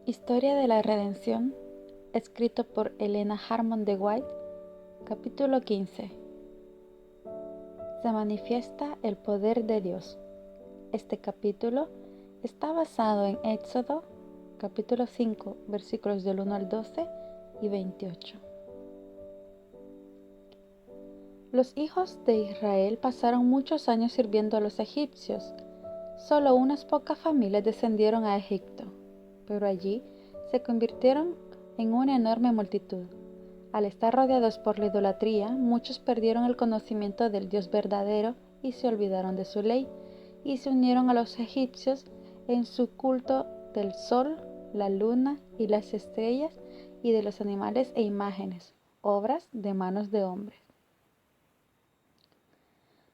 Historia de la Redención, escrito por Elena Harmon de White, capítulo 15. Se manifiesta el poder de Dios. Este capítulo está basado en Éxodo, capítulo 5, versículos del 1 al 12 y 28. Los hijos de Israel pasaron muchos años sirviendo a los egipcios. Solo unas pocas familias descendieron a Egipto, pero allí se convirtieron en una enorme multitud. Al estar rodeados por la idolatría, muchos perdieron el conocimiento del Dios verdadero y se olvidaron de su ley, y se unieron a los egipcios en su culto del sol, la luna y las estrellas, y de los animales e imágenes, obras de manos de hombres.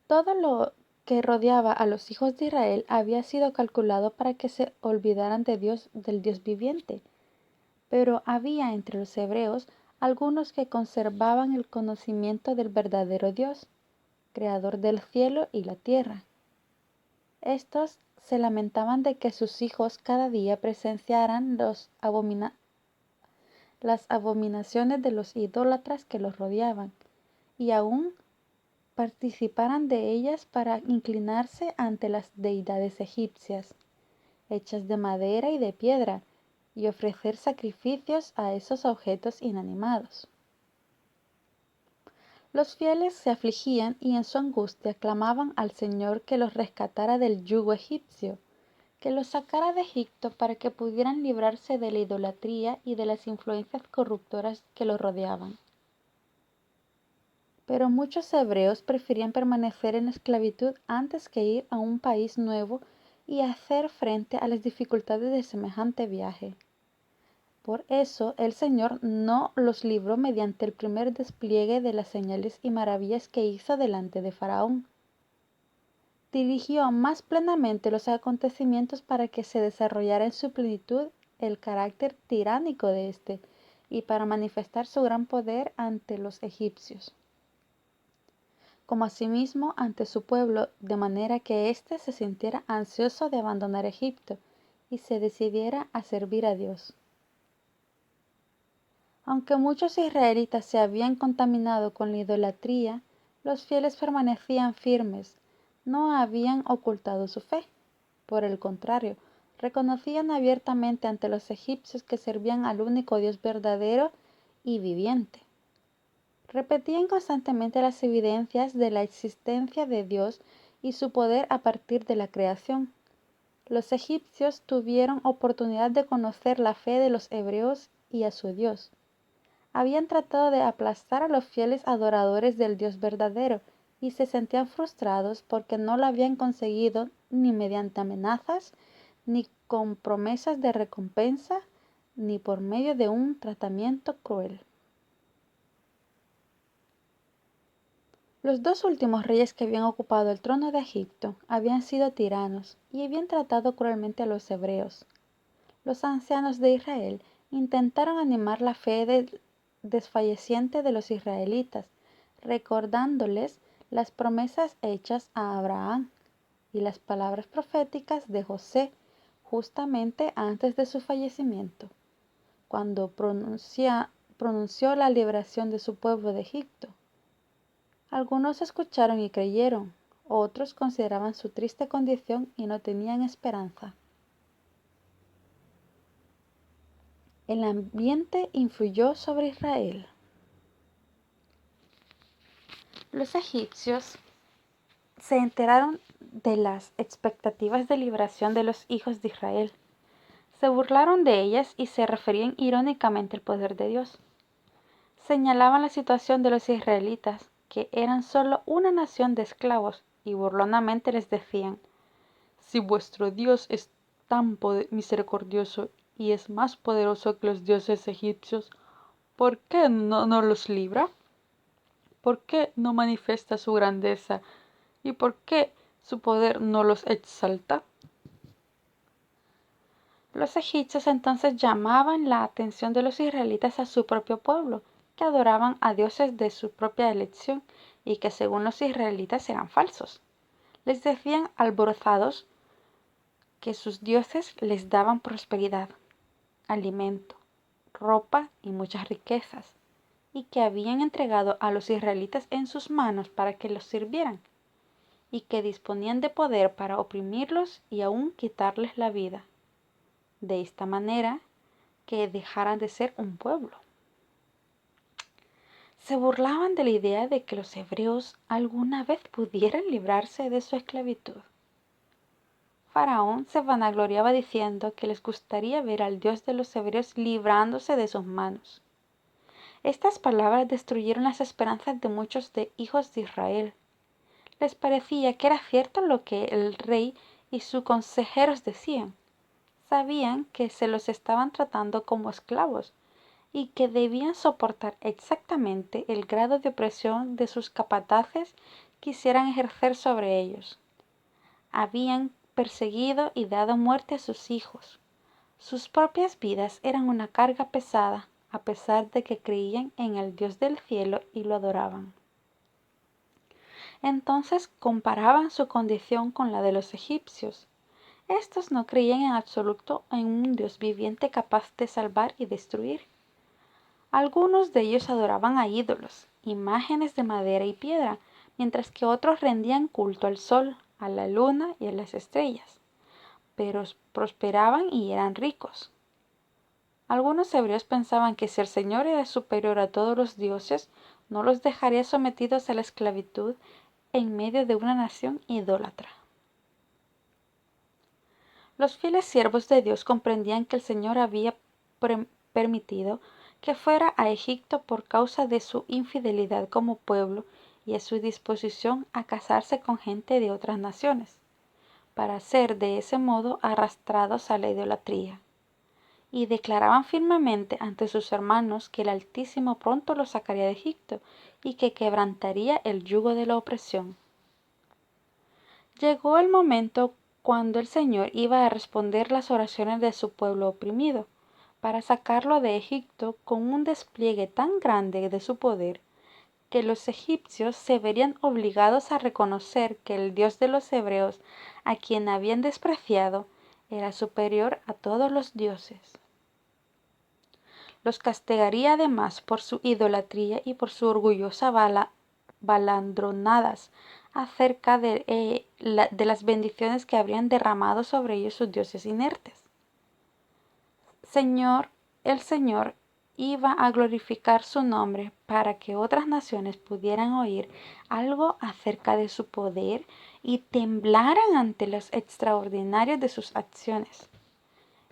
Todo lo que rodeaba a los hijos de Israel había sido calculado para que se olvidaran de Dios, del Dios viviente. Pero había entre los hebreos algunos que conservaban el conocimiento del verdadero Dios, creador del cielo y la tierra. Estos se lamentaban de que sus hijos cada día presenciaran las abominaciones de los idólatras que los rodeaban, y aún participaran de ellas para inclinarse ante las deidades egipcias, hechas de madera y de piedra, y ofrecer sacrificios a esos objetos inanimados. Los fieles se afligían y en su angustia clamaban al Señor que los rescatara del yugo egipcio, que los sacara de Egipto para que pudieran librarse de la idolatría y de las influencias corruptoras que los rodeaban. Pero muchos hebreos preferían permanecer en esclavitud antes que ir a un país nuevo y hacer frente a las dificultades de semejante viaje. Por eso el Señor no los libró mediante el primer despliegue de las señales y maravillas que hizo delante de Faraón. Dirigió más plenamente los acontecimientos para que se desarrollara en su plenitud el carácter tiránico de éste y para manifestar su gran poder ante los egipcios, como asimismo ante su pueblo, de manera que éste se sintiera ansioso de abandonar Egipto y se decidiera a servir a Dios. Aunque muchos israelitas se habían contaminado con la idolatría, los fieles permanecían firmes, no habían ocultado su fe. Por el contrario, reconocían abiertamente ante los egipcios que servían al único Dios verdadero y viviente. Repetían constantemente las evidencias de la existencia de Dios y su poder a partir de la creación. Los egipcios tuvieron oportunidad de conocer la fe de los hebreos y a su Dios. Habían tratado de aplastar a los fieles adoradores del Dios verdadero y se sentían frustrados porque no lo habían conseguido ni mediante amenazas, ni con promesas de recompensa, ni por medio de un tratamiento cruel. Los dos últimos reyes que habían ocupado el trono de Egipto habían sido tiranos y habían tratado cruelmente a los hebreos. Los ancianos de Israel intentaron animar la fe desfalleciente de los israelitas, recordándoles las promesas hechas a Abraham y las palabras proféticas de José justamente antes de su fallecimiento, cuando pronunció la liberación de su pueblo de Egipto. Algunos escucharon y creyeron, otros consideraban su triste condición y no tenían esperanza. El ambiente influyó sobre Israel. Los egipcios se enteraron de las expectativas de liberación de los hijos de Israel. Se burlaron de ellas y se referían irónicamente al poder de Dios. Señalaban la situación de los israelitas, que eran solo una nación de esclavos, y burlonamente les decían: si vuestro Dios es tan misericordioso y es más poderoso que los dioses egipcios, ¿por qué no nos los libra? ¿Por qué no manifiesta su grandeza? ¿Y por qué su poder no los exalta? Los egipcios entonces llamaban la atención de los israelitas a su propio pueblo, que adoraban a dioses de su propia elección y que según los israelitas eran falsos. Les decían alborozados que sus dioses les daban prosperidad, alimento, ropa y muchas riquezas, y que habían entregado a los israelitas en sus manos para que los sirvieran, y que disponían de poder para oprimirlos y aún quitarles la vida, de esta manera que dejaran de ser un pueblo. Se burlaban de la idea de que los hebreos alguna vez pudieran librarse de su esclavitud. Faraón se vanagloriaba diciendo que les gustaría ver al Dios de los hebreos librándose de sus manos. Estas palabras destruyeron las esperanzas de muchos de hijos de Israel. Les parecía que era cierto lo que el rey y sus consejeros decían. Sabían que se los estaban tratando como esclavos y que debían soportar exactamente el grado de opresión de sus capataces quisieran ejercer sobre ellos. Habían perseguido y dado muerte a sus hijos. Sus propias vidas eran una carga pesada, a pesar de que creían en el Dios del cielo y lo adoraban. Entonces comparaban su condición con la de los egipcios. Estos no creían en absoluto en un Dios viviente capaz de salvar y destruir. Algunos de ellos adoraban a ídolos, imágenes de madera y piedra, mientras que otros rendían culto al sol, a la luna y a las estrellas, pero prosperaban y eran ricos. Algunos hebreos pensaban que si el Señor era superior a todos los dioses, no los dejaría sometidos a la esclavitud en medio de una nación idólatra. Los fieles siervos de Dios comprendían que el Señor había permitido que fuera a Egipto por causa de su infidelidad como pueblo y a su disposición a casarse con gente de otras naciones, para ser de ese modo arrastrados a la idolatría. Y declaraban firmemente ante sus hermanos que el Altísimo pronto los sacaría de Egipto y que quebrantaría el yugo de la opresión. Llegó el momento cuando el Señor iba a responder las oraciones de su pueblo oprimido, para sacarlo de Egipto con un despliegue tan grande de su poder, que los egipcios se verían obligados a reconocer que el Dios de los hebreos, a quien habían despreciado, era superior a todos los dioses. Los castigaría además por su idolatría y por su orgullosa balandronadas acerca de las bendiciones que habrían derramado sobre ellos sus dioses inertes. El Señor iba a glorificar su nombre para que otras naciones pudieran oír algo acerca de su poder y temblaran ante los extraordinarios de sus acciones,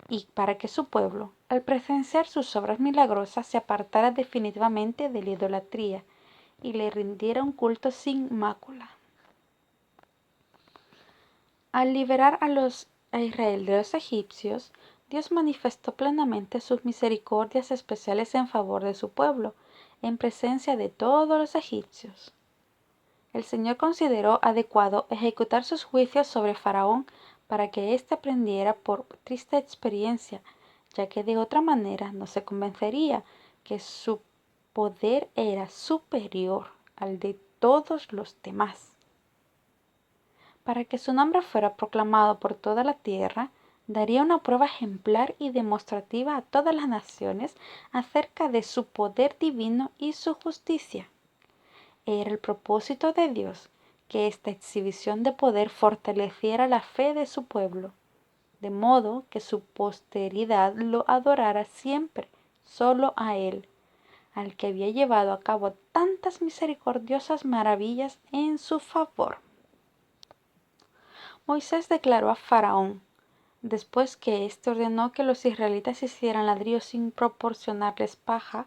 y para que su pueblo, al presenciar sus obras milagrosas, se apartara definitivamente de la idolatría y le rindiera un culto sin mácula. Al liberar a Israel de los egipcios, Dios manifestó plenamente sus misericordias especiales en favor de su pueblo, en presencia de todos los egipcios. El Señor consideró adecuado ejecutar sus juicios sobre Faraón para que éste aprendiera por triste experiencia, ya que de otra manera no se convencería que su poder era superior al de todos los demás. Para que su nombre fuera proclamado por toda la tierra, daría una prueba ejemplar y demostrativa a todas las naciones acerca de su poder divino y su justicia. Era el propósito de Dios que esta exhibición de poder fortaleciera la fe de su pueblo, de modo que su posteridad lo adorara siempre solo a Él, al que había llevado a cabo tantas misericordiosas maravillas en su favor. Moisés declaró a Faraón, después que éste ordenó que los israelitas hicieran ladrillos sin proporcionarles paja,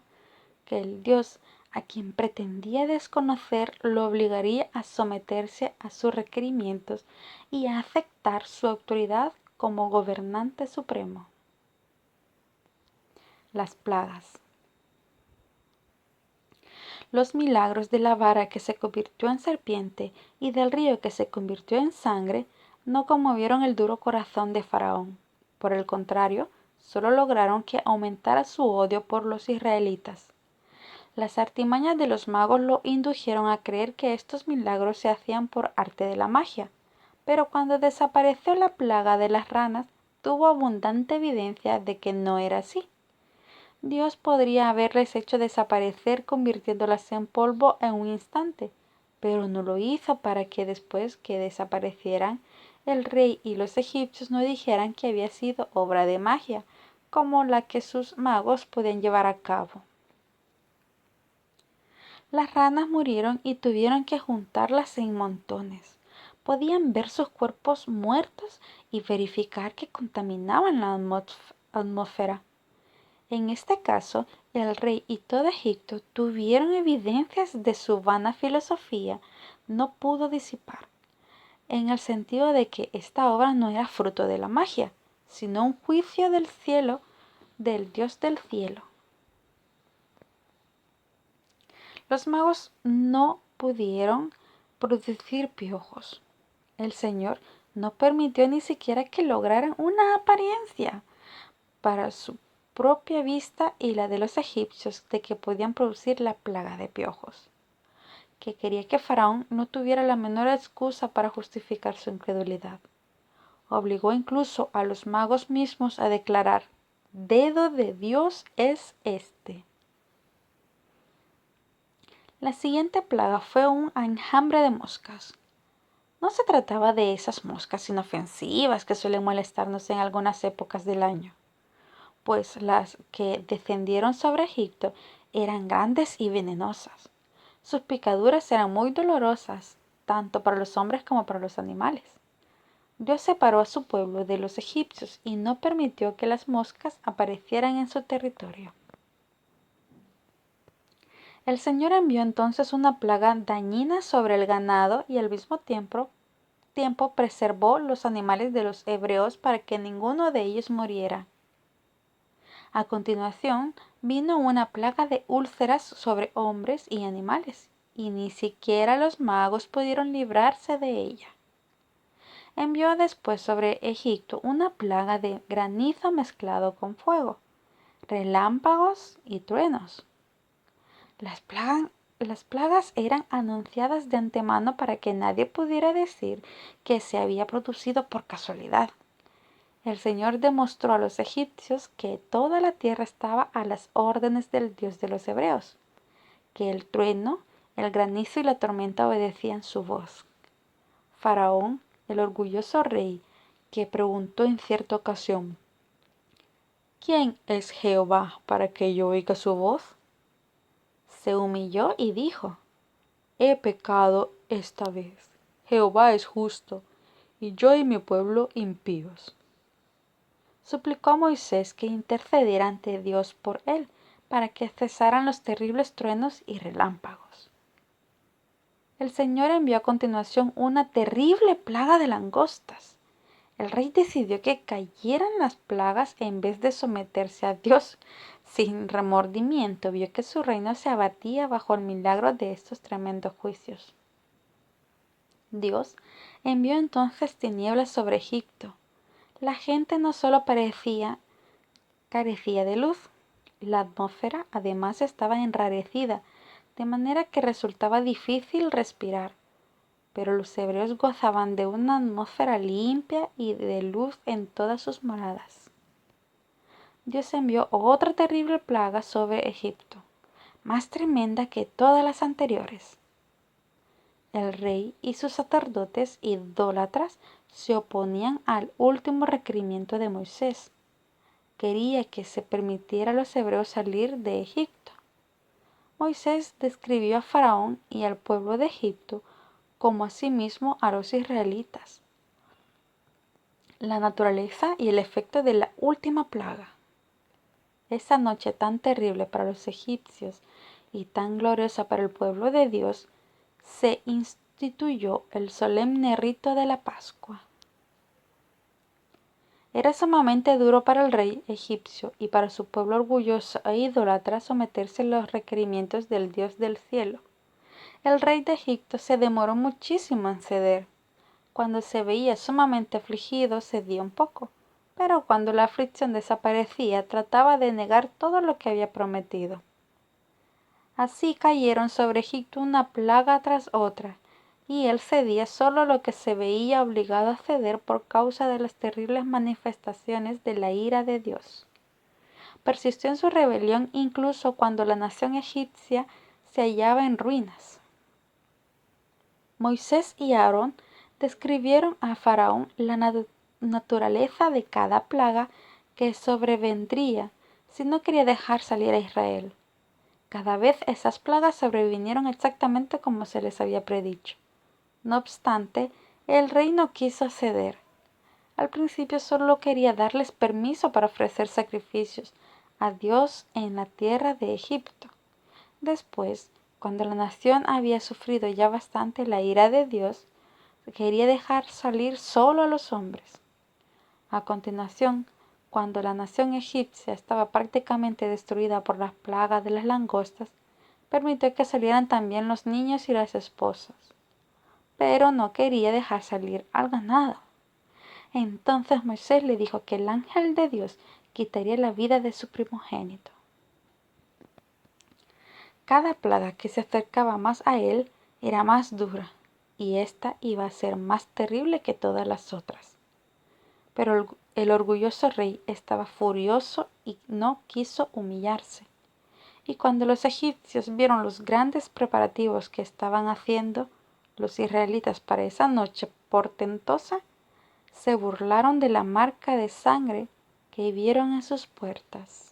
que el Dios a quien pretendía desconocer lo obligaría a someterse a sus requerimientos y a aceptar su autoridad como gobernante supremo. Las plagas. Los milagros de la vara que se convirtió en serpiente y del río que se convirtió en sangre no conmovieron el duro corazón de Faraón. Por el contrario, solo lograron que aumentara su odio por los israelitas. Las artimañas de los magos lo indujeron a creer que estos milagros se hacían por arte de la magia, pero cuando desapareció la plaga de las ranas, tuvo abundante evidencia de que no era así. Dios podría haberles hecho desaparecer convirtiéndolas en polvo en un instante, pero no lo hizo para que después que desaparecieran, el rey y los egipcios no dijeran que había sido obra de magia, como la que sus magos podían llevar a cabo. Las ranas murieron y tuvieron que juntarlas en montones. Podían ver sus cuerpos muertos y verificar que contaminaban la atmósfera. En este caso, el rey y todo Egipto tuvieron evidencias de su vana filosofía no pudo disipar, en el sentido de que esta obra no era fruto de la magia, sino un juicio del cielo, del Dios del cielo. Los magos no pudieron producir piojos. El Señor no permitió ni siquiera que lograran una apariencia para su propia vista y la de los egipcios de que podían producir la plaga de piojos, que quería que Faraón no tuviera la menor excusa para justificar su incredulidad. Obligó incluso a los magos mismos a declarar: «Dedo de Dios es este». La siguiente plaga fue un enjambre de moscas. No se trataba de esas moscas inofensivas que suelen molestarnos en algunas épocas del año, pues las que descendieron sobre Egipto eran grandes y venenosas. Sus picaduras eran muy dolorosas, tanto para los hombres como para los animales. Dios separó a su pueblo de los egipcios y no permitió que las moscas aparecieran en su territorio. El Señor envió entonces una plaga dañina sobre el ganado y al mismo tiempo preservó los animales de los hebreos para que ninguno de ellos muriera. A continuación vino una plaga de úlceras sobre hombres y animales, y ni siquiera los magos pudieron librarse de ella. Envió después sobre Egipto una plaga de granizo mezclado con fuego, relámpagos y truenos. Las plagas eran anunciadas de antemano para que nadie pudiera decir que se había producido por casualidad. El Señor demostró a los egipcios que toda la tierra estaba a las órdenes del Dios de los hebreos, que el trueno, el granizo y la tormenta obedecían su voz. Faraón, el orgulloso rey, que preguntó en cierta ocasión: «¿Quién es Jehová para que yo oiga su voz?», se humilló y dijo: «He pecado esta vez. Jehová es justo, y yo y mi pueblo impíos». Suplicó a Moisés que intercediera ante Dios por él, para que cesaran los terribles truenos y relámpagos. El Señor envió a continuación una terrible plaga de langostas. El rey decidió que cayeran las plagas en vez de someterse a Dios. Sin remordimiento vio que su reino se abatía bajo el milagro de estos tremendos juicios. Dios envió entonces tinieblas sobre Egipto. La gente no solo carecía de luz, la atmósfera además estaba enrarecida, de manera que resultaba difícil respirar. Pero los hebreos gozaban de una atmósfera limpia y de luz en todas sus moradas. Dios envió otra terrible plaga sobre Egipto, más tremenda que todas las anteriores. El rey y sus sacerdotes idólatras se oponían al último requerimiento de Moisés. Quería que se permitiera a los hebreos salir de Egipto. Moisés describió a Faraón y al pueblo de Egipto como asimismo a los israelitas. La naturaleza y el efecto de la última plaga. Esa noche tan terrible para los egipcios y tan gloriosa para el pueblo de Dios, se instituyó el solemne rito de la Pascua. Era sumamente duro para el rey egipcio y para su pueblo orgulloso e idólatra someterse a los requerimientos del Dios del cielo. El rey de Egipto se demoró muchísimo en ceder. Cuando se veía sumamente afligido, cedía un poco, pero cuando la aflicción desaparecía, trataba de negar todo lo que había prometido. Así cayeron sobre Egipto una plaga tras otra, y él cedía solo lo que se veía obligado a ceder por causa de las terribles manifestaciones de la ira de Dios. Persistió en su rebelión incluso cuando la nación egipcia se hallaba en ruinas. Moisés y Aarón describieron a Faraón la naturaleza de cada plaga que sobrevendría si no quería dejar salir a Israel. Cada vez esas plagas sobrevinieron exactamente como se les había predicho. No obstante, el rey no quiso ceder. Al principio solo quería darles permiso para ofrecer sacrificios a Dios en la tierra de Egipto. Después, cuando la nación había sufrido ya bastante la ira de Dios, quería dejar salir solo a los hombres. A continuación, cuando la nación egipcia estaba prácticamente destruida por las plagas de las langostas, permitió que salieran también los niños y las esposas, pero no quería dejar salir al ganado. Entonces Moisés le dijo que el ángel de Dios quitaría la vida de su primogénito. Cada plaga que se acercaba más a él era más dura, y ésta iba a ser más terrible que todas las otras. Pero el orgulloso rey estaba furioso y no quiso humillarse. Y cuando los egipcios vieron los grandes preparativos que estaban haciendo los israelitas para esa noche portentosa, se burlaron de la marca de sangre que vieron en sus puertas.